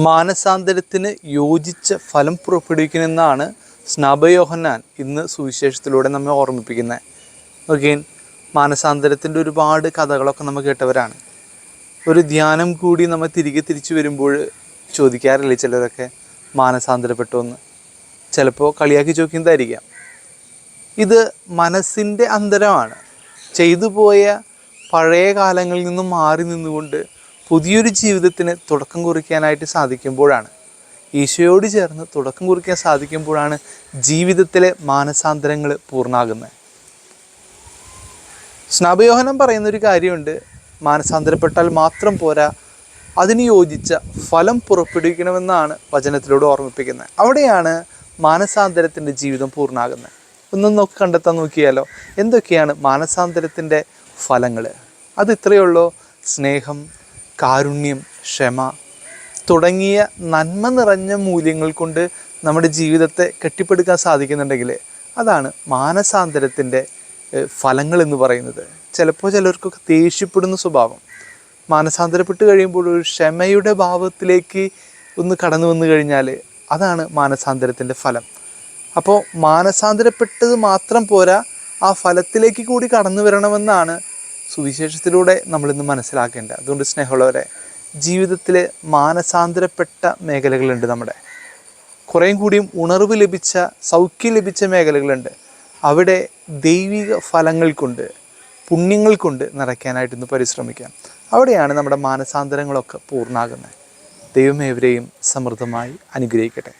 മാനസാന്തരത്തിന് യോജിച്ച ഫലം പുറപ്പെടുവിക്കണമെന്നാണ് സ്നാപക യോഹന്നാൻ ഇന്ന് സുവിശേഷത്തിലൂടെ നമ്മെ ഓർമ്മിപ്പിക്കുന്നത്. ഓക്കെ, മാനസാന്തരത്തിൻ്റെ ഒരുപാട് കഥകളൊക്കെ നമ്മൾ കേട്ടവരാണ്. ഒരു ധ്യാനം കൂടി നമ്മൾ തിരിച്ചു വരുമ്പോൾ ചോദിക്കാറില്ലേ ചിലരൊക്കെ, മാനസാന്തരപ്പെട്ടോ എന്ന്? ചിലപ്പോൾ കളിയാക്കി ചോദിക്കുന്നതായിരിക്കാം. ഇത് മനസ്സിൻ്റെ അന്തരമാണ്. ചെയ്തു പോയ പഴയ കാലങ്ങളിൽ നിന്നും മാറി നിന്നുകൊണ്ട് പുതിയൊരു ജീവിതത്തിന് തുടക്കം കുറിക്കാനായിട്ട് സാധിക്കുമ്പോഴാണ്, ഈശോയോട് ചേർന്ന് തുടക്കം കുറിക്കാൻ സാധിക്കുമ്പോഴാണ് ജീവിതത്തിലെ മാനസാന്തരങ്ങൾ പൂർണ്ണമാകുന്നത്. സ്നാപക യോഹന്നാൻ പറയുന്നൊരു കാര്യമുണ്ട്, മാനസാന്തരപ്പെട്ടാൽ മാത്രം പോരാ, അതിന് യോജിച്ച ഫലം പുറപ്പെടുവിക്കണമെന്നാണ് വചനത്തിലൂടെ ഓർമ്മിപ്പിക്കുന്നത്. അവിടെയാണ് മാനസാന്തരത്തിൻ്റെ ജീവിതം പൂർണ്ണമാകുന്നത്. ഒന്നും കണ്ടെത്താൻ നോക്കിയാലോ, എന്തൊക്കെയാണ് മാനസാന്തരത്തിൻ്റെ ഫലങ്ങൾ? അത് ഇത്രയേ ഉള്ളൂ: സ്നേഹം, കാരുണ്യം, ക്ഷമ തുടങ്ങിയ നന്മ നിറഞ്ഞ മൂല്യങ്ങൾ കൊണ്ട് നമ്മുടെ ജീവിതത്തെ കെട്ടിപ്പടുക്കാൻ സാധിക്കുന്നുണ്ടെങ്കിൽ അതാണ് മാനസാന്തരത്തിൻ്റെ ഫലങ്ങൾ എന്ന് പറയുന്നത്. ചിലപ്പോൾ ചിലർക്കൊക്കെ ദേഷ്യപ്പെടുന്ന സ്വഭാവം, മാനസാന്തരപ്പെട്ട് കഴിയുമ്പോൾ ഒരു ക്ഷമയുടെ ഭാവത്തിലേക്ക് ഒന്ന് കടന്നു വന്നു കഴിഞ്ഞാൽ അതാണ് മാനസാന്തരത്തിൻ്റെ ഫലം. അപ്പോൾ മാനസാന്തരപ്പെട്ടത് മാത്രം പോരാ, ആ ഫലത്തിലേക്ക് കൂടി കടന്നു വരണമെന്നാണ് സുവിശേഷത്തിലൂടെ നമ്മളിന്ന് മനസ്സിലാക്കേണ്ടത്. അതുകൊണ്ട് സ്നേഹമുള്ളവരെ, ജീവിതത്തിൽ മാനസാന്തരപ്പെട്ട മേഖലകളുണ്ട്. നമ്മുടെ കുറേയും കൂടിയും ഉണർവ് ലഭിച്ച, സൗഖ്യം ലഭിച്ച മേഖലകളുണ്ട്. അവിടെ ദൈവിക ഫലങ്ങൾ കൊണ്ട്, പുണ്യങ്ങൾ കൊണ്ട് നിറയ്ക്കാനായിട്ട് ഇന്ന് പരിശ്രമിക്കാം. അവിടെയാണ് നമ്മുടെ മാനസാന്തരങ്ങളൊക്കെ പൂർണ്ണമാകുന്നത്. ദൈവം ഏവരെയും സമൃദ്ധമായി അനുഗ്രഹിക്കട്ടെ.